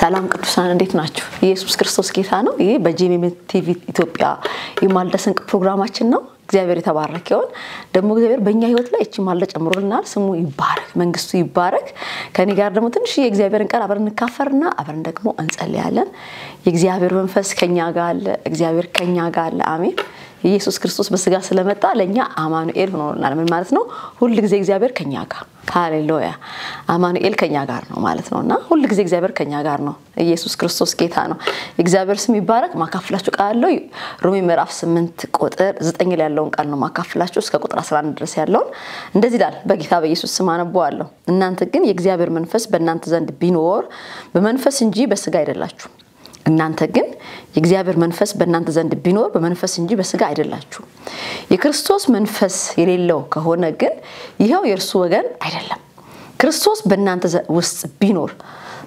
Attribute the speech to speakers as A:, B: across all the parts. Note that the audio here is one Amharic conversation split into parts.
A: ሰላም ቅዱሳን እንዴት ናችሁ? ኢየሱስ ክርስቶስ ጌታ ነው። ይሄ በጂኤምኤም ቲቪ ኢትዮጵያ የማልዳ ስንቅ ፕሮግራማችን ነው። እግዚአብሔር የተባረከ ይሁን። ደግሞ እግዚአብሔር በእኛ ህይወት ላይ እቺ ማልዳ ጨምሮልናል። ስሙ ይባረክ፣ መንግስቱ ይባረክ። ከኔ ጋር ደግሞ ትንሽ የእግዚአብሔርን ቃል አብረን እንካፈርና አብረን ደግሞ እንጸልያለን። የእግዚአብሔር መንፈስ ከኛ ጋር አለ። እግዚአብሔር ከኛ ጋር አለ። አሜን። ኢየሱስ ክርስቶስ በስጋ ስለመጣ ለኛ አማኑኤል ሆኖልናል። ምን ማለት ነው? ሁሉ ጊዜ እግዚአብሔር ከኛ ጋር ሃሌሉያ አማኑኤል ከኛ ጋር ነው ማለት ነውና ሁሉ ጊዜ እግዚአብሔር ከኛ ጋር ነው። ኢየሱስ ክርስቶስ ጌታ ነው። እግዚአብሔር ስም ይባረክ። ማካፍላችሁ ቃል አለው ሮሜ ምዕራፍ 8 ቁጥር 9 ላይ ያለውን ቃል ነው ማካፍላችሁ እስከ ቁጥር 11 ድረስ ያለውን እንደዚህ ይላል። በጌታ በኢየሱስ ስም አነባዋለሁ። እናንተ ግን የእግዚአብሔር መንፈስ በእናንተ ዘንድ ቢኖር በመንፈስ እንጂ በስጋ አይደላችሁ። እናንተ ግን የእግዚአብሔር መንፈስ በእናንተ ዘንድ ቢኖር በመንፈስ እንጂ በስጋ አይደላችሁ። የክርስቶስ መንፈስ የሌለው ከሆነ ግን ይሄው የእርሱ ወገን አይደለም። ክርስቶስ በእናንተ ውስጥ ቢኖር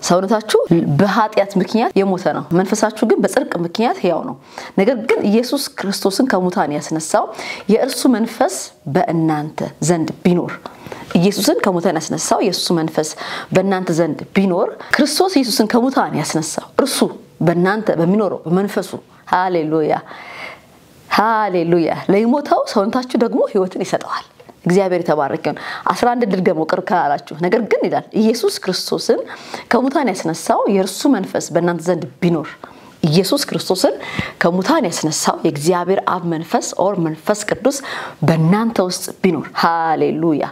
A: ሰውነታችሁ በኃጢአት ምክንያት የሞተ ነው፣ መንፈሳችሁ ግን በጽድቅ ምክንያት ሕያው ነው። ነገር ግን ኢየሱስ ክርስቶስን ከሙታን ያስነሳው የእርሱ መንፈስ በእናንተ ዘንድ ቢኖር ኢየሱስን ከሙታን ያስነሳው የእሱ መንፈስ በእናንተ ዘንድ ቢኖር ክርስቶስ ኢየሱስን ከሙታን ያስነሳው እርሱ በእናንተ በሚኖረው በመንፈሱ ሃሌሉያ ሃሌሉያ ለይሞታው ሰውነታችሁ ደግሞ ሕይወትን ይሰጣል። እግዚአብሔር የተባረከ ይሁን። 11 ድርገሞ ቅር ካላችሁ ነገር ግን ይላል ኢየሱስ ክርስቶስን ከሙታን ያስነሳው የእርሱ መንፈስ በእናንተ ዘንድ ቢኖር ኢየሱስ ክርስቶስን ከሙታን ያስነሳው የእግዚአብሔር አብ መንፈስ ኦር መንፈስ ቅዱስ በእናንተ ውስጥ ቢኖር ሃሌሉያ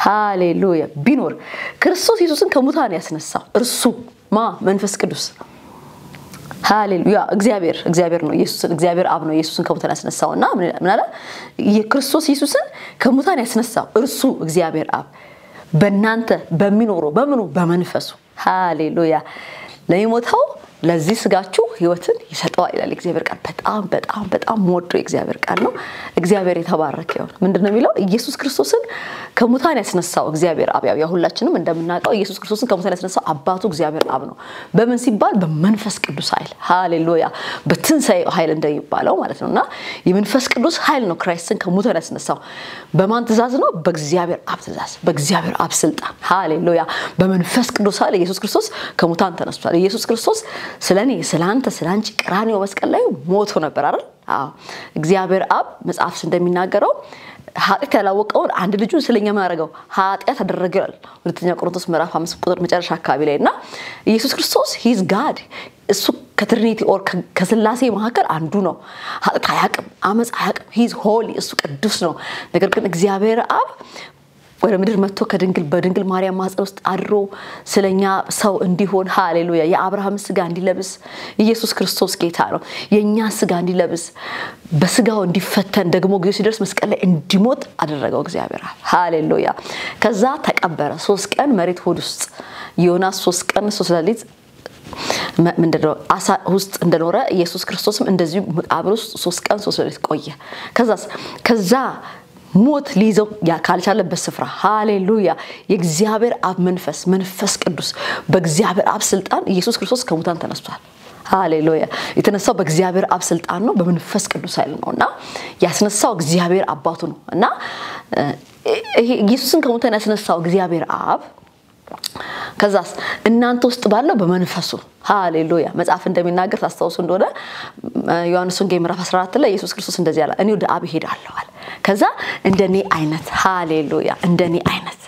A: ሃሌሉያ ቢኖር ክርስቶስ ኢየሱስን ከሙታን ያስነሳው እርሱ መንፈስ ቅዱስ ሃሌሉያ እግዚአብሔር ነው። እግዚአብሔር አብ ነው ኢየሱስን ከሙታን ያስነሳውና ምን አለ? የክርስቶስ ኢየሱስን ከሙታን ያስነሳው እርሱ እግዚአብሔር አብ በእናንተ በሚኖረው በመንፈሱ ሃሌሉያ ለይሞታው ለዚህ ስጋችሁ ሕይወትን ይሰጣል ይላል እግዚአብሔር ቃል። በጣም ሞዶ እግዚአብሔር ቃል ነው። እግዚአብሔር የተባረከ ይሁን። ምንድነው የሚለው? ኢየሱስ ክርስቶስን ከሙታን ያስነሳው እግዚአብሔር አብ ያው ሁላችንም እንደምናውቀው ኢየሱስ ክርስቶስን ከሙታን ያስነሳው አባቱ እግዚአብሔር አብ ነው። በምን ሲባል? በመንፈስ ቅዱስ ኃይል ሃሌሉያ በትንሳኤ ኃይል እንደሚባለው ማለት ነውና የመንፈስ ቅዱስ ኃይል ነው ክራይስትን ከሙታን ያስነሳው። በማን ትእዛዝ ነው? በእግዚአብሔር አብ ትእዛዝ፣ በእግዚአብሔር አብ ስልጣን ሃሌሉያ በመንፈስ ቅዱስ ኃይል ኢየሱስ ክርስቶስ ከሙታን ተነስቷል። ኢየሱስ ክርስቶስ ስለኔ ስላንተ ስላንቺ ቀራንዮ መስቀል ላይ ሞቶ ነበር አይደል? አዎ እግዚአብሔር አብ መጽሐፍ እንደሚናገረው ኃጢአት ያላወቀውን አንድ ልጁን ስለኛ ማረጋው ኃጢአት አደረገል። ሁለተኛ ቆሮንቶስ ምዕራፍ 5 ቁጥር መጨረሻ አካባቢ ላይና ኢየሱስ ክርስቶስ ሂዝ ጋድ እሱ ከትሪኒቲ ኦር ከስላሴ መካከል አንዱ ነው። ኃጢአት አያውቅም፣ አመጽ አያውቅም። ሂዝ ሆሊ እሱ ቅዱስ ነው። ነገር ግን እግዚአብሔር አብ ወደ ምድር መጥቶ በድንግል ማርያም ማህፀን ውስጥ አድሮ ስለኛ ሰው እንዲሆን ሃሌሉያ የአብርሃም ስጋ እንዲለብስ ኢየሱስ ክርስቶስ ጌታ ነው። የኛ ስጋ እንዲለብስ በስጋው እንዲፈተን ደግሞ ጊዜው ሲደርስ መስቀል ላይ እንዲሞት አደረገው እግዚአብሔር ሃሌሉያ። ከዛ ተቀበረ 3 ቀን መሬት ሆድ ውስጥ ዮናስ 3 ቀን 3 ሌሊት ምንድነው አሳ ውስጥ እንደኖረ ኢየሱስ ክርስቶስም እንደዚሁ መቃብር ውስጥ 3 ቀን 3 ሌሊት ቆየ። ከዛ ሞት ሊይዘው ካልቻለበት ስፍራ ሃሌሉያ የእግዚአብሔር አብ መንፈስ ቅዱስ በእግዚአብሔር አብ ስልጣን ኢየሱስ ክርስቶስ ከሙታን ተነስቷል። ሃሌሉያ የተነሳው በእግዚአብሔር አብ ስልጣን ነው፣ በመንፈስ ቅዱስ ኃይል ነውና ያስነሳው እግዚአብሔር አባቱ ነውና ይሄ ኢየሱስን ከሙታን ያስነሳው እግዚአብሔር አብ ከዛስ እናንተ ውስጥ ባለው በመንፈሱ ሃሌሉያ መጽሐፍ እንደሚናገር ታስተውሱ እንደሆነ ዮሐንስ ወንጌል ምዕራፍ 14 ላይ ኢየሱስ ክርስቶስ እንደዚህ ያለ እኔ ወደ አብ ሄዳለሁ አለ። ከዛ እንደኔ አይነት ሃሌሉያ እንደኔ አይነት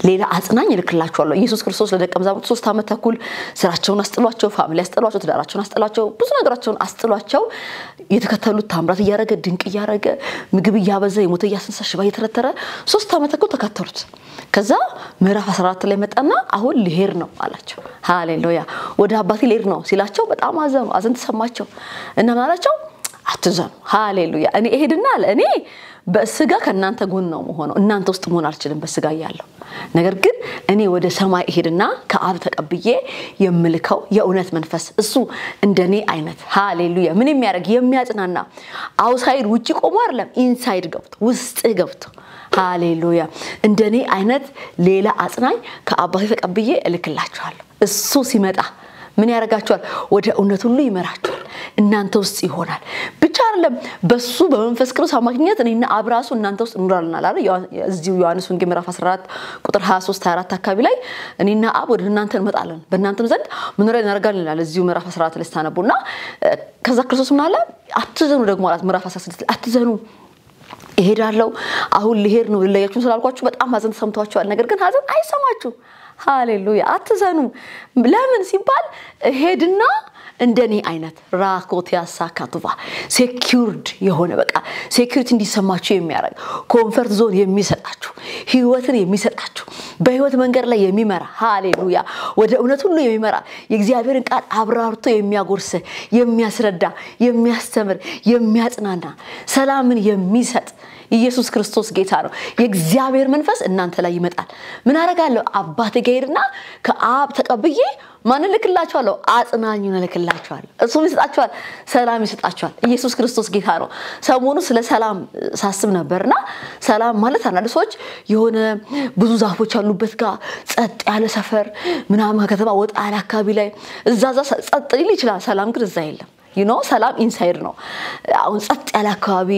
A: ሌላ አጽናኝ ልክላችኋለሁ። ኢየሱስ ክርስቶስ ለደቀ መዛሙርቱ 3 ዓመት ተኩል ስራቸውን አስጥሏቸው፣ ፋሚሊ አስጥሏቸው፣ ትዳራቸውን አስጥሏቸው፣ ብዙ ነገራቸውን አስጥሏቸው የተከተሉት ታምራት ያረገ ድንቅ ያረገ ምግብ ያበዛ የሞተ ያስነሳ ሽባ የተረተረ 3 ዓመት ተኩል ተከተሉት። ከዛ ምዕራፍ 14 ላይ መጣና አሁን ሊሄድ ነው አላቸው። ሃሌሉያ ወደ አባቴ ሊሄድ ነው ሲላቸው በጣም አዘን ተሰማቸው እና ማላቸው አትዘኑ ሃሌሉያ እኔ እሄድና አለ እኔ በስጋ ከናንተ ጎን ነው መሆነው እናንተ ውስጥ መሆን አልችልም በስጋ ያለው ነገር ግን እኔ ወደ ሰማይ እሄድና ከአብ ተቀብዬ የምልከው የእውነት መንፈስ እሱ እንደኔ አይነት ሃሌሉያ ምን የሚያደርግ የሚያጽናና አውትሳይድ ውጪ ቆሞ አይደለም ኢንሳይድ ገብቶ ውስጥ ገብቶ ሃሌሉያ እንደኔ አይነት ሌላ አጽናኝ ከአባቴ ተቀብዬ እልክላችኋለሁ። እሱ ሲመጣ ምን ያረጋችኋል? ወደ እውነት ሁሉ ይመራችኋል። እናንተ ውስጥ ይሆናል ብቻ አይደለም በሱ በመንፈስ ቅዱስ አማካኝነት እኔና አብራሱ እናንተ ውስጥ እንኖራለን አይደል እዚሁ ዮሐንስ ወንጌል ምዕራፍ 14 ቁጥር 23 24 አካባቢ ላይ እኔና አብ ወደ እናንተ እንመጣለን በእናንተም ዘንድ መኖሪያ እናደርጋለን ይላል እዚሁ ምዕራፍ 14 ላይ ስታነቡና ከዛ ክርስቶስ ምን አለ አትዘኑ ደግሞ አላት ምዕራፍ 16 አትዘኑ እሄዳለሁ አሁን ልሄድ ነው ለያችሁ ስላልኳችሁ በጣም ሀዘን ተሰምቷችኋል ነገር ግን ሀዘን አይሰማችሁ ሃሌሉያ አትዘኑ ለምን ሲባል ሄድና እንደኔ አይነት ራኮት ያሳካቱባ ሴኩርድ የሆነ በቃ ሴኩሪቲ እንዲሰማችሁ የሚያረግ ኮምፎርት ዞን የሚሰጣችሁ ህይወትን የሚሰጣችሁ በህይወት መንገድ ላይ የሚመራ ሃሌሉያ ወደ እውነት ሁሉ የሚመራ የእግዚአብሔርን ቃል አብራርቶ የሚያጎርስ የሚያስረዳ የሚያስተምር የሚያጽናና ሰላምን የሚሰጥ ኢየሱስ ክርስቶስ ጌታ ነው የእግዚአብሔር መንፈስ እናንተ ላይ ይመጣል ምን አረጋለሁ አባቴ ጋርና ከአብ ተቀብዬ ማን ልክላችኋለሁ አጽናኙን ልክላችኋለሁ እሱ ይሰጣችኋል ሰላም ይሰጣችኋል ኢየሱስ ክርስቶስ ጌታ ነው ሰሞኑ ስለ ሰላም ሳስብ ነበርና ሰላም ማለት አንዳንድ ሰዎች የሆነ ብዙ ዛፎች ያሉበት ጋር ጸጥ ያለ ሰፈር ምናምን ከተማ ወጣ ያለ አካባቢ ላይ እዛዛ ጸጥ ሊል ይችላል ሰላም ግን እዛ የለም ሰላም ኢንሳይድ ነው አሁን ጸጥ ያለ አካባቢ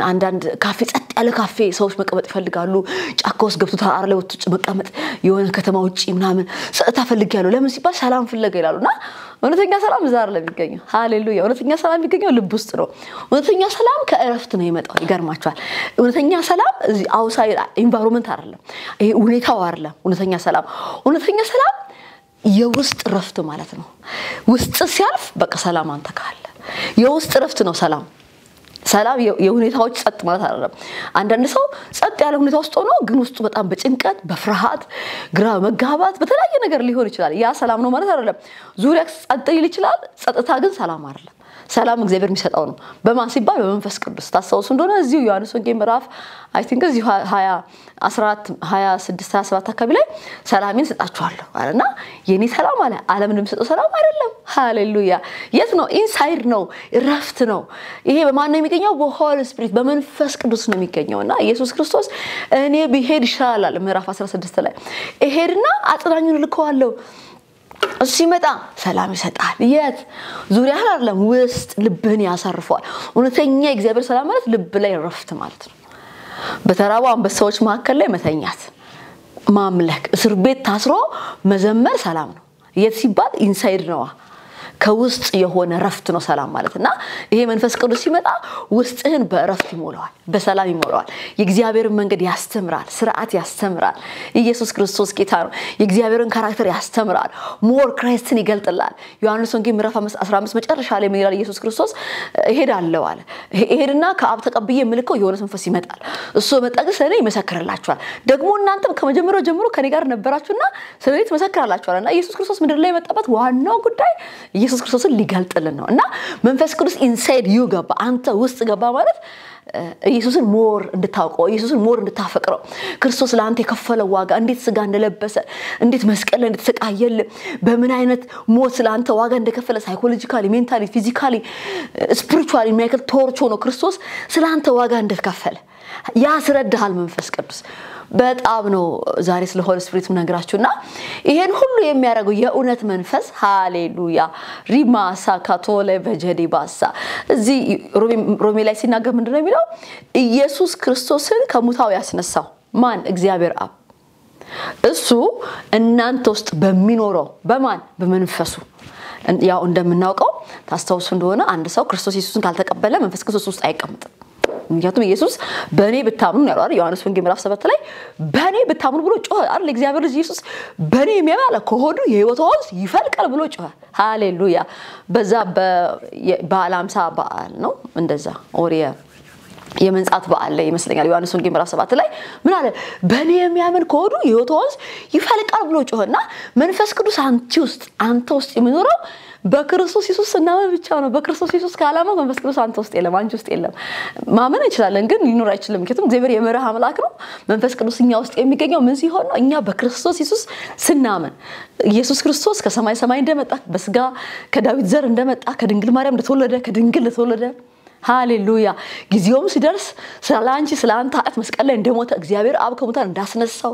A: አንዳንድ ካፌ ጸጥ ያለ ካፌ ሰዎች መቀመጥ ይፈልጋሉ ጫካ ውስጥ ገብቶ ተራራ ላይ ወጥቶ መቀመጥ የሆነ ከተማ ውጪ ምናምን ጸጥታ ፈልጋለሁ ለምን ሲባል ሰላም ፍለጋ ይላሉና እውነተኛ ሰላም እዛ አይደለም የሚገኘው ሃሌሉያ እውነተኛ ሰላም የሚገኘው ልብ ውስጥ ነው እውነተኛ ሰላም ከእረፍት ነው የመጣው ይገርማችኋል እውነተኛ ሰላም እዚህ አውትሳይድ ኢንቫይሮንመንት አይደለም ይሄ ሁኔታው አይደለም እውነተኛ ሰላም የውስጥ ረፍት ማለት ነው ውስጥ ሲያልፍ በቃ ሰላም አንተ ካለ የውስጥ ረፍት ነው ሰላም የሁኔታዎች ጸጥ ማለት አይደለም አንዳንድ ሰው ጸጥ ያለ ሁኔታ ውስጥ ሆኖ ግን ውስጡ በጣም በጭንቀት በፍርሃት ግራ መጋባት በተለያየ ነገር ሊሆን ይችላል ያ ሰላም ነው ማለት አይደለም ዙሪያ ጸጥ ይል ይችላል ጸጥታ ግን ሰላም አይደለም ሰላም እግዚአብሔር የሚሰጣው ነው በማን ሲባል በመንፈስ ቅዱስ ታስታውሱ እንደሆነ እዚሁ ዮሐንስ ወንጌል ምዕራፍ አይ ቲንክ እዚሁ 14 26 27 አካባቢ ላይ ሰላምን ሰጣችኋለሁ አለና የኔ ሰላም አለ ዓለም እንደምሰጠው ሰላም አይደለም ሃሌሉያ የት ነው ኢንሳይድ ነው ረፍት ነው ይሄ በማን ነው የሚገኘው በሆሊ ስፒሪት በመንፈስ ቅዱስ ነው የሚገኘውና ኢየሱስ ክርስቶስ እኔ ብሄድ ይሻላል ምዕራፍ 16 ላይ እሄድና አጽናኙን ልከዋለሁ ሲመጣ ሰላም ይሰጣል የት ዙሪያ አይደለም ውስጥ ልብህን ያሳርፈዋል እውነተኛ እግዚአብሔር ሰላም ማለት ልብ ላይ ረፍት ማለት ነው በተራው አንበሳዎች መካከል ላይ መተኛት ማምለክ እስር ቤት ታስሮ መዘመር ሰላም ነው የት ሲባል ኢንሳይድ ነው ከውስጥ የሆነ ረፍት ነው ሰላም ማለትና ይሄ መንፈስ ቅዱስ ሲመጣ ውስጥህን በረፍት ይሞላዋል በሰላም ይሞላዋል የእግዚአብሔርን መንገድ ያስተምራል ስርዓት ያስተምራል ኢየሱስ ክርስቶስ ጌታ ነው የእግዚአብሔርን ካራክተር ያስተምራል ሞር ክራይስትን ይገልጥላል ዮሐንስ ወንጌል ምዕራፍ 15 መጨረሻ ላይ ምን ይላል ኢየሱስ ክርስቶስ እሄዳለሁ አለ እሄድና ከአብ ተቀብዬ ምልከው የሆነ መንፈስ ይመጣል እሱ መጣገስ እኔ ይመሰክርላችኋል ደግሞ እናንተም ከመጀመሪያው ጀምሮ ከኔ ጋር ነበራችሁና ስለዚህ ትመሰክራላችኋልና ኢየሱስ ክርስቶስ ምድር ላይ መጣበት ዋናው ጉዳይ ኢየሱስ ክርስቶስን ሊገልጥልን ነው እና መንፈስ ቅዱስ ኢንሳይድ ዩ ገባ አንተ ውስጥ ገባ ማለት ኢየሱስን ሞር እንድታውቀው ኢየሱስን ሞር እንድታፈቅረው ክርስቶስ ለአንተ የከፈለው ዋጋ እንዴት ስጋ እንደለበሰ እንዴት መስቀል ላይ እንደተሰቃየል በምን አይነት ሞት ለአንተ ዋጋ እንደከፈለ ሳይኮሎጂካሊ ሜንታሊ ፊዚካሊ ስፒሪቹዋሊ የሚያከል ቶርቾ ነው ክርስቶስ ስለአንተ ዋጋ እንደከፈለ ያስረዳሃል መንፈስ ቅዱስ በጣም ነው ዛሬ ስለ ሆሊ ስፒሪት ምነግራችሁና ይሄን ሁሉ የሚያደርገው የእውነት መንፈስ ሃሌሉያ ሪማሳ ካቶለ በጀዲባሳ እዚህ ሮሜ ላይ ሲናገር ምንድነው የሚለው ኢየሱስ ክርስቶስን ከሙታው ያስነሳው ማን እግዚአብሔር አብ እሱ እናንተ ውስጥ በሚኖረው በማን በመንፈሱ ያው እንደምናውቀው ታስታውሱ እንደሆነ አንድ ሰው ክርስቶስ ኢየሱስን ካልተቀበለ መንፈስ ቅዱስ ውስጥ አይቀመጥም ምክንያቱም ኢየሱስ በእኔ ብታምኑ ነው አይደል ዮሐንስ ወንጌል ምዕራፍ 7 ላይ በእኔ ብታምኑ ብሎ ጮኸ አይደል እግዚአብሔር ልጅ ኢየሱስ በእኔ የሚያምናል ከሆዱ የሕይወት ወንዝ ይፈልቃል ብሎ ጮኸ ሃሌሉያ በዛ በበዓለ ሃምሳ በዓል ነው እንደዛ ኦሪያ የመንጻት በዓል ላይ ይመስለኛል ዮሐንስ ወንጌል ምዕራፍ 7 ላይ ምን አለ በእኔ የሚያምን ከሆዱ የሕይወት ወንዝ ይፈልቃል ብሎ ጮኸና መንፈስ ቅዱስ አንተ ውስጥ የሚኖረው በክርስቶስ ኢየሱስ እናመን ብቻ ነው በክርስቶስ ኢየሱስ ካላማ መንፈስ ቅዱስ አንተ ውስጥ የለም አንቺ ውስጥ የለም ማመን እንችላለን ግን ሊኖር አይችልም ምክንያቱም እግዚአብሔር የመረህ አምላክ ነው መንፈስ ቅዱስ እኛ ውስጥ የሚገኘው ምን ሲሆን ነው እኛ በክርስቶስ ኢየሱስ ስናመን ኢየሱስ ክርስቶስ ከሰማይ ሰማይ እንደመጣ በስጋ ከዳዊት ዘር እንደመጣ ከድንግል ማርያም እንደተወለደ ከድንግል እንደተወለደ ሃሌሉያ ጊዜውም ሲደርስ ስላንቺ ስላንተ ኃጢአት መስቀል ላይ እንደሞተ እግዚአብሔር አብ ከሙታን እንዳስነሳው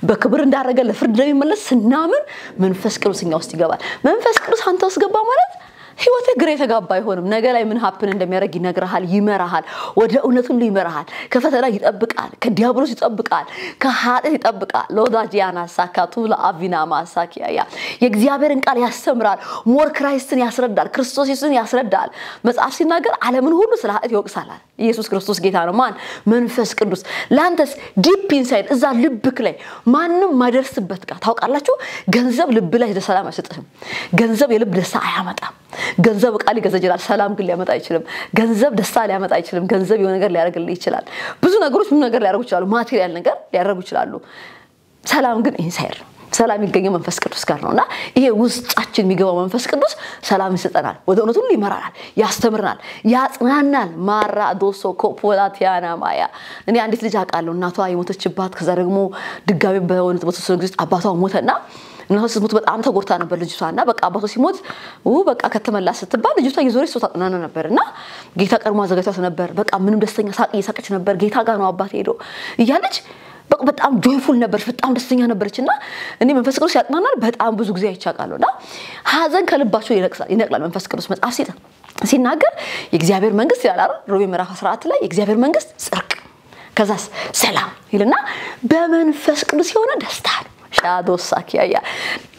A: በክብር እንዳረገ ለፍርድ እንደሚመለስ ስናምን መንፈስ ቅዱስ እኛ ውስጥ ይገባል መንፈስ ቅዱስ አንተ ውስጥ ገባ ማለት ህይወት ግሬ ተጋባ አይሆንም ነገ ላይ ምን ሀፕን እንደሚያደርግ ይነግራል ይመራሃል ወደ እውነት ሁሉ ይመራሃል ከፈተና ይጠብቃል ከዲያብሎስ ይጠብቃል ከኃጢአት ይጠብቃል ሎዳጂያና ሳካቱ ለአቪና ማሳኪያ የእግዚአብሔርን ቃል ያስተምራል ሞር ክራይስትን ያስረዳል ክርስቶስን ያስረዳል መጽሐፍ ሲናገር ዓለምን ሁሉ ስለ ኃጢአት ይወቅሳል ኢየሱስ ክርስቶስ ጌታ ነው ማን መንፈስ ቅዱስ ላንተስ ዲፕ ኢንሳይድ እዛ ልብክ ላይ ማንንም ማይደርስበት ጋር ታውቃላችሁ ገንዘብ ልብ ላይ ሰላም አይሰጥም ገንዘብ የልብ ደስታ አያመጣም ገንዘብ ቃል ይገዛጅላል ሰላም ግን ሊያመጣ አይችልም ገንዘብ ደስታ ሊያመጣ አይችልም ገንዘብ የሆነ ነገር ሊያደርግልህ ይችላል ብዙ ነገሮች ምን ነገር ሊያደርጉ ይችላሉ ማቴሪያል ነገር ሊያደርጉ ይችላሉ ሰላም ግን ኢንሳይድ ሰላም ይገኛው መንፈስ ቅዱስ ጋር ነውና ይሄ ውስጣችን የሚገባው መንፈስ ቅዱስ ሰላም ይሰጠናል ወደ እውነት ሁሉ ይመራናል ያስተምረናል ያጽናናል ማራዶሶ ኮፖላቲያና ማያ እኔ አንዲት ልጅ አውቃለሁ እናቷ የሞተችባት ከዛ ደግሞ ድጋሚ በእውነት በተወሰነ ጊዜ አባቷ ሞተና እናቷ ስትሞት በጣም ተጎድታ ነበር ልጅቷና በቃ አባቷ ሲሞት በቃ ከተመላስ ስትባል ልጅቷ ይዞሪ ሶታ ተናና ነበርና ጌታ ቀርሞ አዘጋጅቷት ነበር በቃ ምንም ደስተኛ ሳቅ እየሳቀች ነበር ጌታ ጋር ነው አባቴ ሄዶ እያለች በጣም ጆይፉል ነበርች በጣም ደስተኛ ነበርችና እኔ መንፈስ ቅዱስ ያጥናናል በጣም ብዙ ጊዜ አይቻቃለውና ሐዘን ከልባቸው ይነቅላል መንፈስ ቅዱስ መጽሐፍ ሲናገር የእግዚአብሔር መንግስት ይላል ሮሜ ምዕራፍ 14 ላይ የእግዚአብሔር መንግስት ጽድቅ ከዛስ ሰላም ይልና በመንፈስ ቅዱስ የሆነ ደስታ ነው ሻዶሳኪያ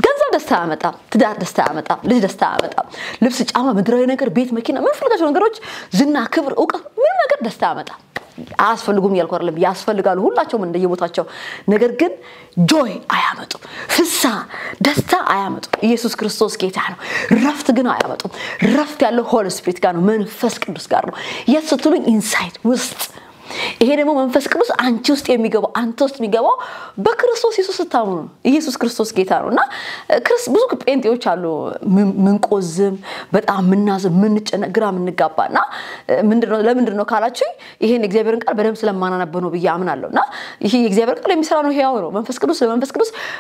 A: ገንዘብ ደስታ ያመጣል ትዳር ደስታ ያመጣል ልጅ ደስታ ያመጣል ልብስ ጫማ ምድራዊ ነገር ቤት መኪና ምን ፍልጋቸው ነገሮች ዝና ክብር ዕውቀት ምን ነገር ደስታ ያመጣል አስፈልጉም ያልኩ አይደለም ያስፈልጋሉ ሁላቸውም እንደየቦታቸው ነገር ግን ጆይ አያመጡ ፍሳ ደስታ አያመጡ ኢየሱስ ክርስቶስ ጌታ ነው ረፍት ግን አያመጡ ረፍት ያለው ሆሊ ስፒሪት ጋር ነው መንፈስ ቅዱስ ጋር ነው የሰጡልኝ ኢንሳይድ ውስጥ ይሄ ደግሞ መንፈስ ቅዱስ አንቺ ውስጥ የሚገባው አንተ ውስጥ የሚገባው በክርስቶስ ኢየሱስ ታምኑ ኢየሱስ ክርስቶስ ጌታ ነውና ብዙ ጴንጤዎች አሉ ምንቆዝም በጣም ምናዝም ምንጨነግራ ምንጋባና ለምንድነው ካላችሁ ይሄን እግዚአብሔርን ቃል በደም ስለማናነበ ነው ብዬ አምናለሁና ይሄ እግዚአብሔር ቃል የሚሰራ ነው ሕያው ነው መንፈስ ቅዱስ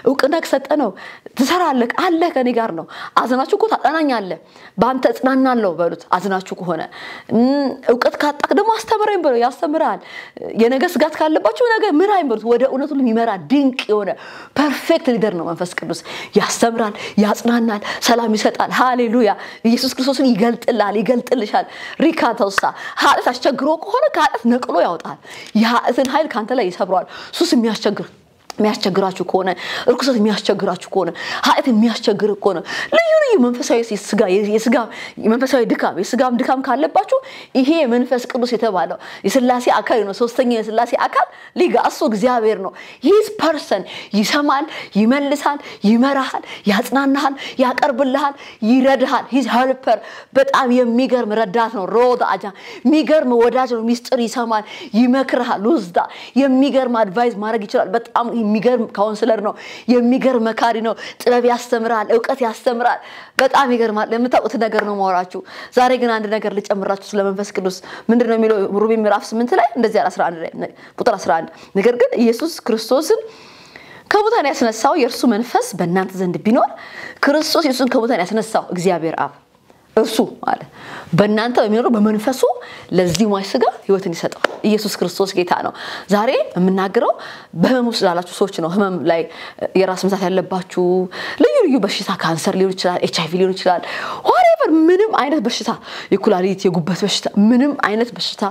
A: ዕውቅና ከሰጠ ነው ትሰራለህ አለ ከኔ ጋር ነው አዝናችሁ እኮ ታጠናኛለህ ባንተ ጽናናለሁ በሉት አዝናችሁ ከሆነ ዕውቀት ካጣክ ደግሞ አስተምረኝ ብሎ ያስተምራል የነገ ስጋት ካለባችሁ ነገ ምን አይምሩት ወደ እውነት ሁሉ የሚመራ ድንቅ የሆነ ፐርፌክት ሊደር ነው መንፈስ ቅዱስ ያስተምራል ያጽናናል ሰላም ይሰጣል ሃሌሉያ ኢየሱስ ክርስቶስን ይገልጥልሻል ሪካታውሳ ኃጢአት አስቸግሮ ከሆነ ከኃጢአት ነቅሎ ያወጣል የኃጢአትን ኃይል ካንተ ላይ ይሰብራል ሱስ የሚያስቸግራችሁ ከሆነ እርኩሰት የሚያስቸግራችሁ ከሆነ ኃጢአት የሚያስቸግር ከሆነ ልዩ መንፈሳዊ የስጋ መንፈሳዊ ድካም ካለባችሁ ይሄ መንፈስ ቅዱስ የተባለው የሥላሴ አካል ነው ሶስተኛ የሥላሴ አካል ሊጋሱ እግዚአብሔር ነው ሂስ ፐርሰን ይሰማል ይመልሳል ይመራሃል ያጽናናሃል ያቀርብልሃል ይረዳሃል ሂስ ሄልፐር በጣም የሚገርም ረዳት ነው ሮዳ አጃ የሚገርም ወዳጅ ነው ሚስጥር ይሰማል ይመክርሃል ውዝዳ የሚገርም አድቫይስ ማድረግ ይችላል በጣም የሚገርም ካውንሰለር ነው የሚገርም መካሪ ነው ጥበብ ያስተምራል ዕውቀት ያስተምራል በጣም ይገርማል ለምታውቁት ነገር ነው ማወራችሁ ዛሬ ግን አንድ ነገር ልጨምራችሁ ስለመንፈስ ቅዱስ ምንድነው የሚለው ሮሜ ምዕራፍ 8 ላይ እንደዚህ 11 ላይ ቁጥር 11 ነገር ግን ኢየሱስ ክርስቶስን ከሙታን ያስነሳው የእርሱ መንፈስ በእናንተ ዘንድ ቢኖር ክርስቶስ ኢየሱስን ከሙታን ያስነሳው እግዚአብሔር አብ እርሱ ማለት በእናንተ በሚኖር በመንፈሱ ለዚህ ማይ ስጋ ህይወትን ይሰጣል ኢየሱስ ክርስቶስ ጌታ ነው ዛሬ የምናገረው በህመም ውስጥ ላላችሁ ሰዎች ነው ህመም ላይ የራስ ምታት ያለባችሁ ልዩ በሽታ ካንሰር ሊሆን ይችላል ኤችአይቪ ሊሆን ይችላል whatever ምንም አይነት በሽታ የኩላሊት የጉበት በሽታ ምንም አይነት በሽታ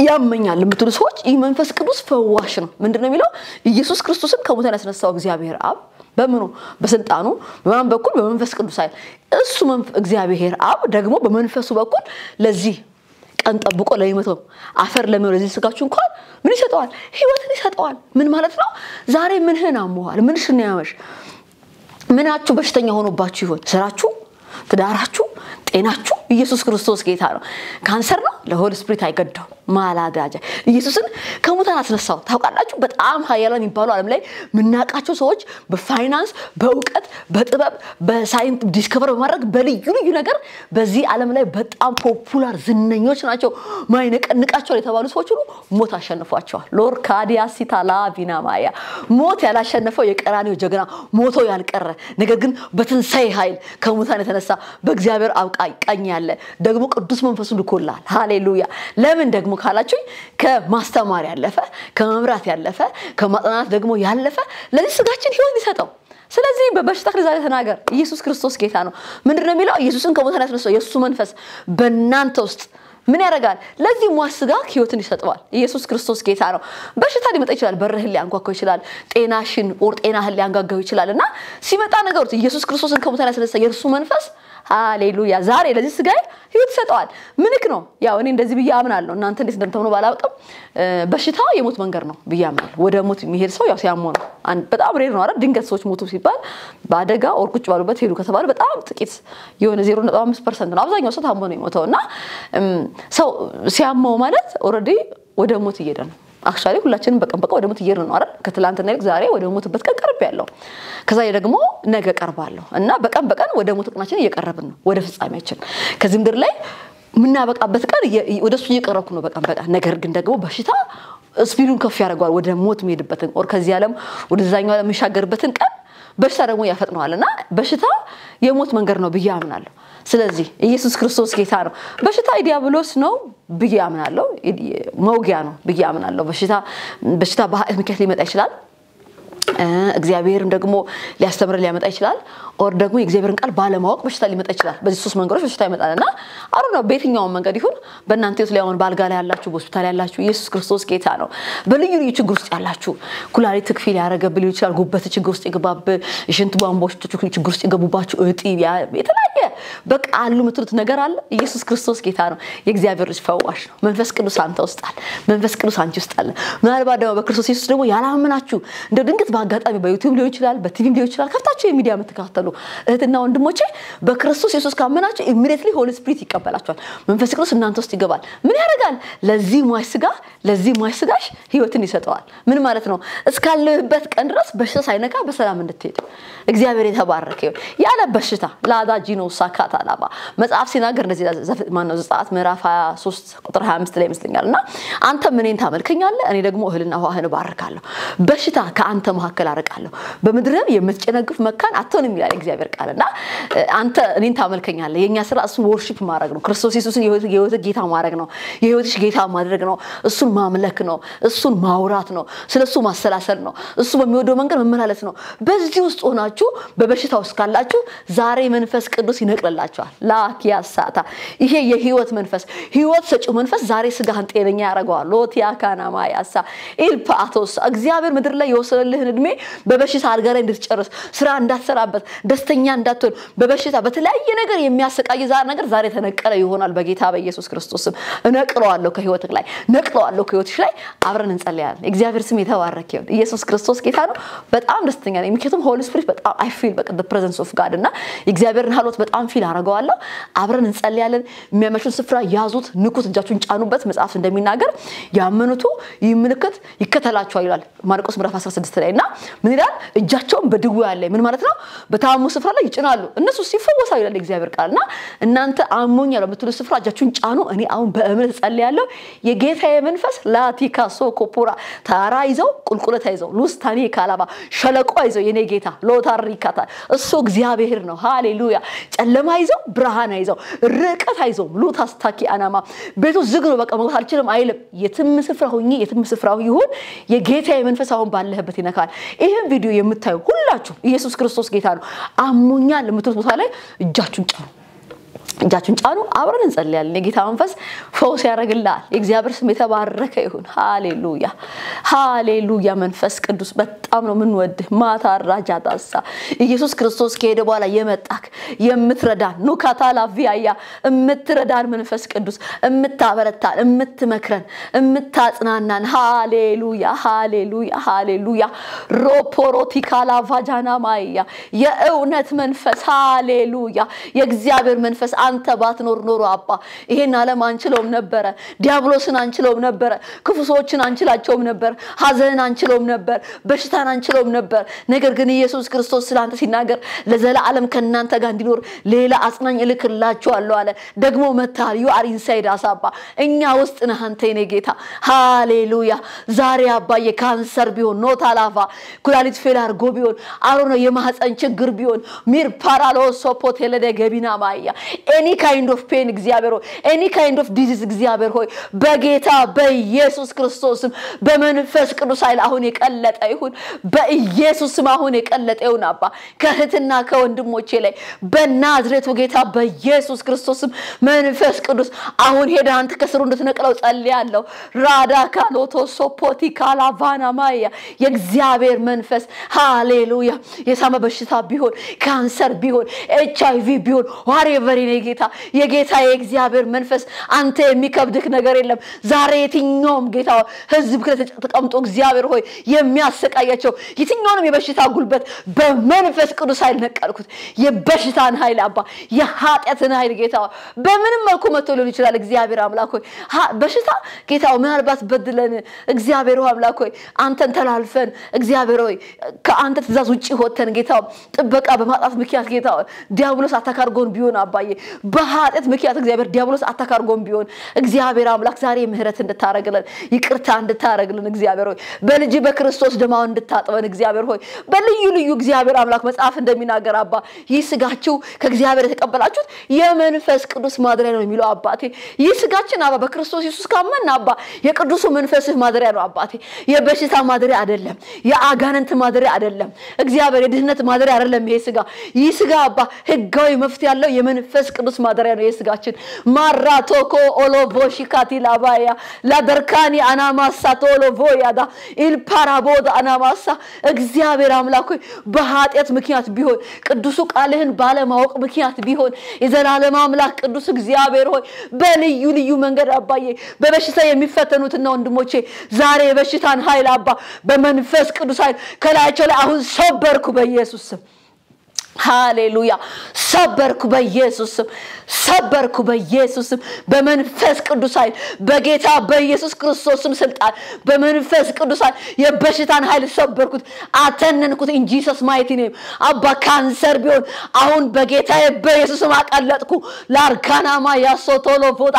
A: ያመኛል ለምትሉ ሰዎች ይህ መንፈስ ቅዱስ ፈዋሽ ነው ምንድነው የሚለው ኢየሱስ ክርስቶስን ከሙታን ያስነሳው እግዚአብሔር አብ በመኑ በስልጣኑ በማን በኩል በመንፈስ ቅዱስ አይደል እሱ እግዚአብሔር አብ ደግሞ በመንፈሱ በኩል ለዚህ ቀን ጠብቆ ለይመተው አፈር ለምን ለዚህ ስጋችሁ እንኳን ምን ይሰጣዋል ህይወትን ይሰጣዋል ምን ማለት ነው ዛሬ ምንህን አሞሃል ምንሽን ያመሽ ምናችሁ በሽተኛ ሆኖባችሁ ይሆን ስራችሁ ትዳራችሁ ጤናችሁ ኢየሱስ ክርስቶስ ጌታ ነው ካንሰር ነው ለሆሊ ስፒሪት አይገደው ማላዳጀ ኢየሱስን ከሙታን አስነሳው ታውቃላችሁ በጣም ኃያላን ይባሉ ዓለም ላይ ምናቃቸው ሰዎች በፋይናንስ በዕውቀት በጥበብ በሳይንስ ዲስከቨር በማድረግ በልዩ ነገር በዚህ ዓለም ላይ በጣም ፖፑላር ዝነኞች ናቸው ማይነቀንቃቸው የተባሉ ሰዎች ሁሉ ሞት አሸንፏቸዋል ሎር ካዲያሲታላ ቪናማያ ሞት ያላሸነፈው የቀራኒው ጀግና ሞቶ ያልቀረ ነገር ግን በትንሳኤ ኃይል ከሙታን የተነሳ በእግዚአብሔር አብቃይ ቀኝ ያለ ደግሞ ቅዱስ መንፈሱ ልኮላል ሃሌሉያ ለምን ደግሞ ካላችሁ ከማስተማር ያለፈ ከመምራት ያለፈ ከማጥናት ደግሞ ያለፈ ለዚህ ስጋችን ህይወት ይሰጣው ስለዚህ በበሽታ ዛሬ ተናገር ኢየሱስ ክርስቶስ ጌታ ነው ምንድነው የሚለው ኢየሱስን ከሞታን ያስነሳው የሱ መንፈስ በእናንተ ውስጥ ምን ያደርጋል ለዚህ ሟስጋ ህይወትን ይሰጣል ኢየሱስ ክርስቶስ ጌታ ነው በሽታ ሊመጣ ይችላል በርህ ሊያንኳኳው ይችላል ጤናሽን ጤናህን ሊያንጋጋው ይችላልና ሲመጣ ነገሩት ኢየሱስ ክርስቶስን ከሞታን ያስነሳው የሱ መንፈስ ሃሌሉያ ዛሬ ለዚህ ስጋይ ህይወት ይሰጣል ምንክ ነው ያው እኔ እንደዚህ ብዬ አምናለሁ እናንተ እንዴት እንደምትሆኑ ባላውቅም በሽታ የሞት መንገድ ነው ብዬ አምናለሁ ወደ ሞት የሚሄድ ሰው ያው ሲያሞ ነው በጣም ሬር ነው አይደል ድንገት ሰዎች ሞቱ ሲባል ባደጋ ቁጭ ባሉበት ሄዱ ከተባለ በጣም ጥቂት የሆነ 0.5% ነው አብዛኛው ሰው ታሞ ነው የሚሞተውና ሰው ሲያመው ማለት ኦሬዲ ወደ ሞት እየሄደ ነው አክቹአሊ ሁላችንም በቀን ወደ ሞት እየሄድን ነው አይደል ከትላንትና ይልቅ ዛሬ ወደ ሞትበት ቀን ቀርብ ያለው ከዛ ደግሞ ነገ ቀርባለሁ እና በቀን ወደ ሞት ቀናችን እየቀረብን ነው ወደ ፍጻሜያችን ከዚህ ምድር ላይ ምናበቃበት ቀን ወደሱ እየቀረብኩ ነው በቀን ነገር ግን ደግሞ በሽታ ስፒዱን ከፍ ያደርጋል ወደ ሞት የሚሄድበትን ኦር ከዚህ ዓለም ወደዛኛው ዓለም የሚሻገርበትን ቀን በሽታ ደግሞ ያፈጥነዋልና በሽታ የሞት መንገድ ነው ብዬ አምናለሁ ስለዚህ ኢየሱስ ክርስቶስ ጌታ ነው በሽታ ዲያብሎስ ነው ብዬ አምናለሁ መውጊያ ነው ብዬ አምናለሁ በሽታ በኃጢአት ምክንያት ሊመጣ ይችላል እግዚአብሔርም ደግሞ ሊያስተምር ሊያመጣ ይችላል ኦር ደግሞ የእግዚአብሔርን ቃል ባለማወቅ በሽታ ሊመጣ ይችላል በዚህ ሶስት መንገዶች በሽታ ይመጣልና አሩ ነው በየትኛው መንገድ ይሁን በእናንተ ውስጥ ሊያውን ባልጋ ላይ ያላችሁ በሆስፒታል ያላችሁ ኢየሱስ ክርስቶስ ጌታ ነው በልዩ ልዩ ችግር ውስጥ ያላችሁ ኩላሊት ትክፊል ያረገብልኝ ይችላል ጉበት ችግር ውስጥ ይገባብ ሽንት ቧንቧዎች ችግር ውስጥ ይገቡባችሁ እጢ የተለያየ በቃ አሉ ምትሉት ነገር አለ ኢየሱስ ክርስቶስ ጌታ ነው የእግዚአብሔር ልጅ ፈዋሽ ነው መንፈስ ቅዱስ አንተ ውስጥ አለ መንፈስ ቅዱስ አንቺ ውስጥ አለ ምናልባት ደግሞ በክርስቶስ ኢየሱስ ደግሞ ያላመናችሁ እንደ ድንገት በአጋጣሚ በዩቲዩብ ሊሆን ይችላል በቲቪም ሊሆን ይችላል ከፍታችሁ የሚዲያ መተካተሉ እህትና ወንድሞቼ በክርስቶስ ኢየሱስ ካመናችሁ ኢሚዲየትሊ ሆሊ ስፒሪት ይቀበላችኋል መንፈስ ቅዱስ እናንተ ውስጥ ይገባል ምን ያደርጋል ለዚህ ሟይ ስጋሽ ህይወትን ይሰጣል ምን ማለት ነው እስካለበት ቀን ድረስ በሽታ ሳይነካ በሰላም እንድትሄድ እግዚአብሔር የተባረከ ይሁን ያለ በሽታ ላዳጂኖ ሳካታላባ መጽሐፍ ሲናገር እንደዚህ ማነው ዘጸአት ምዕራፍ 23 ቁጥር 25 ላይ ይመስለኛልና አንተ ምንን ታመልከኛለህ እኔ ደግሞ እህልና ውሃህን ባርካለሁ በሽታ ከአንተ መሐከል አርቃለሁ በመድረም የምትጨነግፍ መካን አትሆንም ይላል እግዚአብሔር ቃልና አንተ እኔን ታመልከኛለህ የኛ ስራ እሱ ወርሺፕ ማድረግ ነው ክርስቶስ ኢየሱስን የህይወት ጌታ ማድረግ ነው የህይወትሽ ጌታ ማድረግ ነው እሱን ማምለክ ነው እሱን ማውራት ነው ስለሱ ማሰላሰል ነው እሱ በሚወደው መንገድ መመላለስ ነው በዚህ ውስጥ ሆናችሁ በበሽታ ውስጥ ካላችሁ ዛሬ መንፈስ ቅዱስ ይነቅልላችኋል ላኪያሳታ ይሄ የህይወት መንፈስ ህይወት ሰጪው መንፈስ ዛሬ ስጋህን ጤነኛ ያረጋዋል ሎቲያካናማ ያሳ ኢልፓቶስ እግዚአብሔር ምድር ላይ የወሰለልህን እድሜ በበሽታ አልጋ ላይ እንድትጨርስ ስራ እንዳትሰራበት ደስተኛ እንዳትሆን በበሽታ በተለያየ ነገር የሚያሰቃይ ነገር ዛሬ ተነቀለ ይሆናል በጌታ በኢየሱስ ክርስቶስም እነቅለዋለሁ ከህይወትህ ላይ ነቅለዋለሁ ከህይወትሽ ላይ አብረን እንጸልያለን እግዚአብሔር ስም የተባረከ ይሁን ኢየሱስ ክርስቶስ ጌታ ነው በጣም ደስተኛ ነኝ ምክንያቱም ሆሊ ስፒሪት በጣም አይ ፊል በቃ the presence of God እና የእግዚአብሔርን ሐሎት በጣም ፊል አረጋዋለሁ አብረን እንጸልያለን የሚያመሹን ስፍራ ያዙት ንኩት እጃችሁን ጫኑበት መጽሐፍ እንደሚናገር ያመኑቱ ይምልከት ይከተላቸዋል ይላል ማርቆስ ምዕራፍ 16 ላይና ምን ይላል እጃቸውን በድውያ ላይ ምን ማለት ነው በታሙ ስፍራ ላይ ይጭናሉ እነሱ ሲፈወሳሉ ይላል እግዚአብሔር ቃልና እናንተ አሞኛል በትሉ ስፍራ እጃችሁን ጫኑ እኔ አሁን በእምነት ጸልያለሁ የጌታዬ መንፈስ ላቲካ ሶኮፑራ ታራይዘው ቁልቁለት አይዘው ሉስታኒ ካላባ ሸለቆ አይዘው የኔ ጌታ ሎታሪካታ እሱ እግዚአብሔር ነው ሃሌሉያ ጨለማ አይዘው ብርሃን አይዘው ርቀት አይዘው ሉታስታኪ አናማ ቤቱ ዝግ ነው በቃ መውጣት አልችልም አይልም የትም ስፍራው ይሁን የጌታዬ መንፈስ አሁን ባለህበት ይነካል ይሄን ቪዲዮ የምታዩ ሁላችሁ ኢየሱስ ክርስቶስ ጌታ ነው አሞኛል ለምትሉት ቦታ ላይ እጃችሁን ጫኑ አብረን እንጸልያለን የጌታ መንፈስ ፈውስ ያረግላል የእግዚአብሔር ስም የተባረከ ይሁን ሃሌሉያ መንፈስ ቅዱስ በጣም ነው ምንወድ ማታ ራጃታሳ ኢየሱስ ክርስቶስ ከሄደ በኋላ የመጣክ የምትረዳን ኑካታላ ቪያያ የምትረዳን መንፈስ ቅዱስ የምታበረታን የምትመክረን የምታጽናናን ሃሌሉያ ሮፖሮቲካላ ቫጃና ማያ የእውነት መንፈስ ሃሌሉያ የእግዚአብሔር መንፈስ አንተ ባትኖር ኖሮ አባ ይሄን ዓለም አንችለውም ነበር ዲያብሎስን አንችለውም ነበር ክፉሶችን አንችላቸውም ነበር ሐዘንን አንችለውም ነበር በሽታን አንችለውም ነበር ነገር ግን ኢየሱስ ክርስቶስ ስላንተ ሲናገር ለዘላለም ከናንተ ጋር እንዲኖር ሌላ አጽናኝ እልክላችኋለሁ አለ ደግሞ መታል you are inside us አባ እኛ ውስጥ ነህ አንተ የኔ ጌታ ሃሌሉያ ዛሬ አባ የካንሰር ቢሆን ኖታላቫ ኩላሊት ፌል አርጎ ቢሆን አሮነ የማህፀን ችግር ቢሆን ሚር ፓራሎሶ ፖቴለ ደገቢና ማያ any kind of pain እግዚአብሔር ሆይ any kind of disease እግዚአብሔር ሆይ በጌታ በኢየሱስ ክርስቶስም በመንፈስ ቅዱስ ኃይል አሁን የቀለጠ ይሁን በኢየሱስም አሁን የቀለጠ ይሁን አባ ከእህትና ከወንድሞቼ ላይ በናዝሬቱ ጌታ በኢየሱስ ክርስቶስም መንፈስ ቅዱስ አሁን ሄደ አንተ ከስሩ እንድትነቅለው ጸልያለሁ ራዳ ካሎቶ ሶፖቲ ካላቫና ማያ የእግዚአብሔር መንፈስ ሃሌሉያ የሳማ በሽታ ቢሆን ካንሰር ቢሆን HIV ቢሆን whatever ጌታ የጌታ የእግዚአብሔር መንፈስ አንተ የሚከብድክ ነገር የለም ዛሬ የትኛውም ጌታ ህዝብ ከተቀምጦ እግዚአብሔር ሆይ የሚያሰቃያቸው የትኛውንም የበሽታ ጉልበት በመንፈስ ቅዱስ ኃይል ነቀልኩት የበሽታን ኃይል አባ የኃጢአትን ኃይል ጌታ በምንም መልኩ መጥቶ ሊሆን ይችላል እግዚአብሔር አምላክ ሆይ በሽታ ጌታ ምናልባት በድለን እግዚአብሔር አምላክ ሆይ አንተን ተላልፈን እግዚአብሔር ሆይ ከአንተ ትእዛዝ ውጪ ሆተን ጌታ ጥበቃ በማጣት ምክንያት ጌታ ዲያብሎስ አታካርጎን ቢሆን አባዬ በኃጢአት ምክንያት እግዚአብሔር ዲያብሎስ አታካርጎን ቢሆን እግዚአብሔር አምላክ ዛሬ ምህረት እንድታረግልን ይቅርታ እንድታረግልን እግዚአብሔር ሆይ በልጅ በክርስቶስ ደማው እንድታጥበን እግዚአብሔር ሆይ በልዩ ልዩ እግዚአብሔር አምላክ መጽሐፍ እንደሚናገር አባ ይስጋችሁ ከእግዚአብሔር የተቀበላችሁት የመንፈስ ቅዱስ ማደሪያ ነው የሚለው አባቴ ይስጋችን አባ በክርስቶስ ኢየሱስ ካመን አባ የቅዱሱ መንፈስህ ማደሪያ ነው አባቴ የበሽታ ማደሪያ አይደለም የአጋንንት ማደሪያ አይደለም እግዚአብሔር የድህነት ማደሪያ አይደለም ይስጋ አባ ህጋዊ መፍትሄ ያለው የመንፈስ ቅዱስ ማደሪያ ነው ይስጋችን ማራቶኮ ኦሎቮሽካቲ ላባያ ላደርካኒ አናማሳ ቶሎቮያዳ ኢል ፓራቦዳ አናማሳ እግዚአብሔር አምላክ ሆይ በኃጢአት ምክንያት ቢሆን ቅዱሱ ቃልህን ባለማወቅ ምክንያት ቢሆን የዘላለም አምላክ ቅዱስ እግዚአብሔር ሆይ በልዩ ልዩ መንገድ አባዬ በበሽታ የሚፈተኑትና ወንድሞቼ ዛሬ የበሽታን ኃይል አባ በመንፈስ ቅዱስ ኃይል ከላያቸው ላይ አሁን ሰበርኩ በኢየሱስ ስም ሃሌሉያ ሰበርኩ በኢየሱስ ስም በመንፈስ ቅዱስ ኃይል በጌታ በኢየሱስ ክርስቶስም ስልጣን በመንፈስ ቅዱስ ኃይል የበሽታን ኃይል ሰበርኩት አተነንኩት in Jesus mighty name አባ ካንሰር ቢሆን አሁን በጌታ በኢየሱስም አቀለጥኩ ላርካናማ ያሶቶሎ ፎታ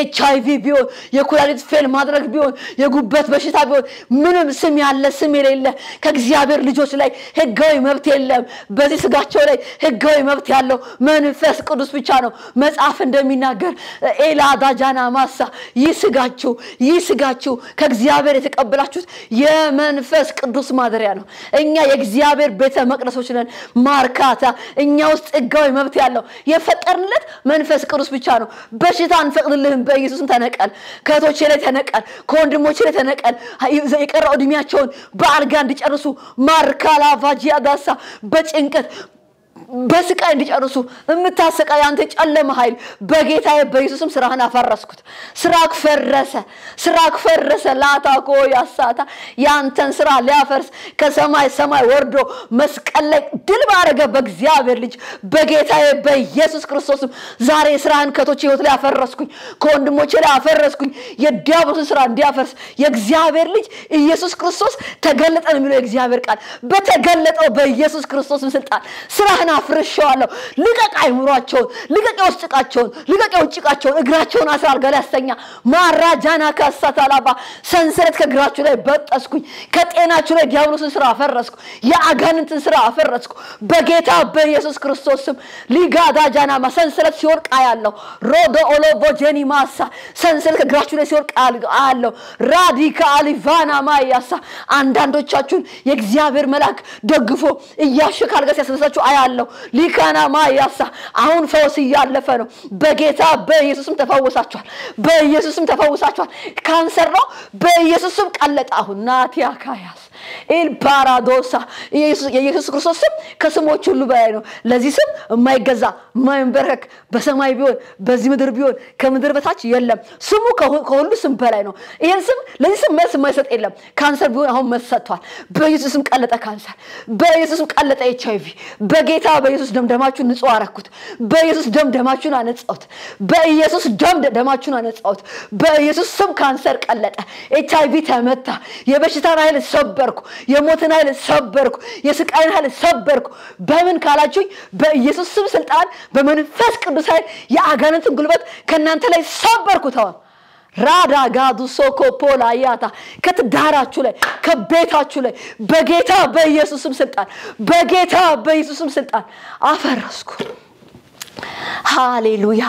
A: HIV ቢሆን የኩላሊት ፌል ማድረግ ቢሆን የጉበት በሽታ ቢሆን ምንም ስም ያለ ስም የሌለ ከእግዚአብሔር ልጆች ላይ ህጋዊ መብት የለም በዚህ ስጋቸው ላይ ህጋዊ መብት ያለው መንፈስ ቅዱስ ብቻ ነው መጽሐፍ እንደሚናገር ኤላዳ ጃና ማሳ ይስጋችሁ ከእግዚአብሔር የተቀበላችሁት የመንፈስ ቅዱስ ማደሪያ ነው እኛ የእግዚአብሔር ቤተ መቅደሶች ነን ማርካታ እኛ ውስጥ ህጋዊ መብት ያለው የፈጠርንለት መንፈስ ቅዱስ ብቻ ነው በሽታን ፈቅድልህም በኢየሱስም ተነቀል ከቶቼ ላይ ተነቀል ከወንድሞቼ ላይ ተነቀል የቀረው እድሜያቸውን በአልጋ እንዲጨርሱ ማርካላ ቫጂያዳሳ በጭንቀት በስቃይ እንዲጨርሱ እምታሰቃይ አንተ ጨለማ ኃይል በጌታዬ በኢየሱስም ስራህን አፈረስኩት ስራክ ፈረሰ ላታኮ ያሳታ ያንተን ስራ ሊያፈርስ ከሰማይ ወርዶ መስቀል ላይ ድል ባረገ በእግዚአብሔር ልጅ በጌታዬ በኢየሱስ ክርስቶስም ዛሬ ስራህን ከቶቼ ህይወት ላይ አፈረስኩኝ ከወንድሞቼ ላይ አፈረስኩኝ የዲያብሎስን ስራ እንዲያፈርስ የእግዚአብሔር ልጅ ኢየሱስ ክርስቶስ ተገለጠ ነው የሚለው የእግዚአብሔር ቃል በተገለጠው በኢየሱስ ክርስቶስም ስልጣን ስራህን አፍርሻለሁ ልቀቅ አይምሯቸውን ልቀቅ ውጭቃቸውን እግራቸውን አስራር ገላስተኛ ማራጃና ካሳታላባ ሰንሰለት ከግራቸው ላይ በጠስኩኝ ከጤናቸው ላይ ዲያብሎስን ስራ አፈረስኩ የአጋንንትን ስራ አፈረስኩ በጌታ በኢየሱስ ክርስቶስ ስም ሊጋዳጃና ሰንሰለት ሲወርቅ አያለሁ ሮዶ ኦሎቮጀኒ ማሳ ሰንሰለት ከግራቸው ላይ ሲወርቅ አያለሁ ራዲካሊ ቫና ማያሳ አንዳንዶቻችሁን የእግዚአብሔር መልአክ ደግፎ እያሸካልገ ሲያስነሳችሁ አያለሁ ሊካና ማያሳ አሁን ፈውስ ያለፈ ነው በጌታ በኢየሱስም ተፈውሳችኋል ካንሰር ነው በኢየሱስም ቀለጠ አሁን ናቲያካያስ ኢል ፓራዶሳ ኢየሱስ ክርስቶስ ከስሞች ሁሉ በላይ ነው ለዚህ ስም የማይገዛ የማይንበረክ በሰማይ ቢሆን በዚህ ምድር ቢሆን ከምድር በታች የለም ስሙ ከሁሉ ስም በላይ ነው ይሄን ስም ለዚህ ስም መልስ የማይሰጥ የለም ካንሰር ቢሆን አሁን መሰጥቷል በኢየሱስም ቀለጠ ካንሰር በኢየሱስም ቀለጠ HIV በጌታ በኢየሱስ ደማችሁን ንጹህ አረኩት በኢየሱስ ደማችሁን አነጻሁት በኢየሱስ ደማችሁን አነጻሁት በኢየሱስ ስም ካንሰር ቀለጠ HIV ተመታ የበሽታን ኃይል ሰበርኩ የሞትን ኃይል ሰበርኩ የስቃይን ኃይል ሰበርኩ በምን ካላችሁኝ በኢየሱስ ስም ስልጣን በመንፈስ ቅዱስ ኃይል የአጋንንትን ጉልበት ከናንተ ላይ ሰበርኩ ተው ራዳ ጋዱ ሶኮፖላ ያታ ከትዳራችሁ ላይ ከቤታችሁ ላይ በጌታ በኢየሱስም ስልጣን አፈረስኩ ሃሌሉያ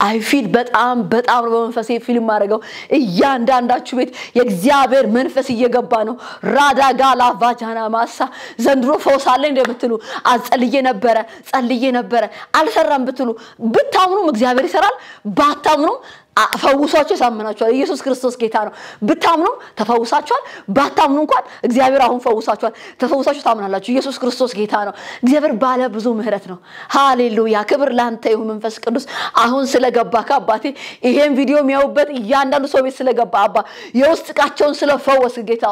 A: አይ ፊል በጣም በመንፈሴ ፊልም ማረጋው እያንዳንዳችሁ ቤት የእግዚአብሔር መንፈስ እየገባ ነው ራዳጋላ ቫጃና ማሳ ዘንድሮ ፈውሳለ እንደምትሉ ጸልዬ ነበረ አልሰራም ብትሉ ብታምኑም እግዚአብሔር ይሰራል ባታምኑም ፈውሳችሁ ሳመናችኋል ኢየሱስ ክርስቶስ ጌታ ነው ብታምኑ ተፈውሳችኋል ባታምኑ እንኳን እግዚአብሔር አሁን ፈውሳችኋል ተፈውሳችሁ ታምናላችሁ ኢየሱስ ክርስቶስ ጌታ ነው እግዚአብሔር ባለ ብዙ ምህረት ነው ሃሌሉያ ክብር ላንተ ይሁን መንፈስ ቅዱስ አሁን ስለገባ ከአባቴ ይሄን ቪዲዮ የሚያውበት እያንዳንዱ ሰው ቤት ስለገባ አባ የውስጥቃቸውን ስለፈወስ ጌታ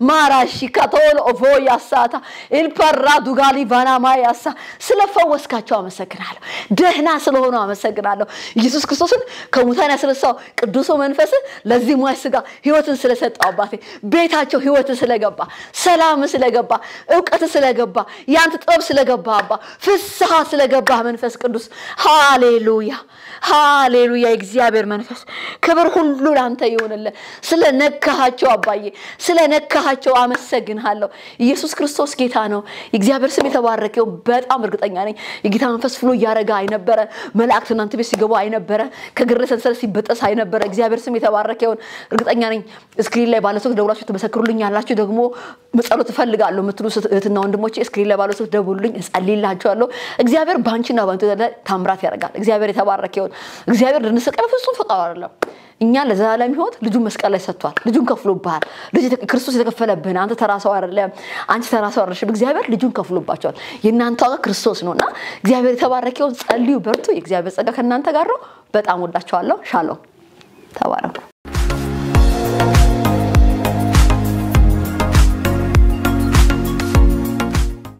A: ማራሺ ካቶሎ ኦቮያሳታ ኢልፐራ ዱጋሊ ቫናማ ያሳ ስለፈወስካቸው አመሰግናለሁ ደህና ስለሆነ አመሰግናለሁ ኢየሱስ ክርስቶስን ከሙታን ያስነሳው ቅዱስ መንፈስ ለዚህ ሙያስጋ ህይወትን ስለሰጠው አባቴ ቤታቸው ህይወትን ስለገባ ሰላም ስለገባ ዕውቀት ስለገባ ያንተ ጥበብ ስለገባ አባ ፍስሐ ስለገባ መንፈስ ቅዱስ ሃሌሉያ እግዚአብሔር መንፈስ ክብር ሁሉ ላንተ ይሁንልህ ስለነካቸው አባዬ ስለነካቸው አመሰግናለሁ ኢየሱስ ክርስቶስ ጌታ ነው እግዚአብሔር ስም የተባረከው በጣም እርግጠኛ ነኝ የጌታ መንፈስ ፍሎ ያረጋ አይነበረ መላእክት እናንተ ቤት ሲገቡ አይነበረ ከግርሰ ሰንሰለት ሲበጠስ አይነበረ እግዚአብሔር ስም የተባረከው እርግጠኛ ነኝ ስክሪን ላይ ባለሰው ደውላችሁ ተመሰክሩልኝ ያላችሁ ደግሞ መጸሎት ፈልጋለሁ ምትሉ እህትና ወንድሞቼ ስክሪን ላይ ባለሰው ደውሉልኝ እጸልይላችኋለሁ እግዚአብሔር ባንቺና ባንተ ታምራት ያረጋል እግዚአብሔር የተባረከው እግዚአብሔር ለነሰቀለ ፍጹም ፈቃዱ አይደለም እኛ ለዘላለም ህይወት ልጁ መስቀል ላይ ሰጥቷል ልጁን ከፍሎብሃል ልጅ ክርስቶስ የተከፈለብህ አንተ ተራሳው አይደለም አንቺ ተራሳው አይደለም እግዚአብሔር ልጁን ከፍሎባቸዋል የናንተ ክርስቶስ ነውና እግዚአብሔር የተባረከው ጸልዩ በርቱ የእግዚአብሔር ጸጋ ከናንተ ጋር ነው በጣም ወዳችኋለሁ ሻሎም ተባረኩ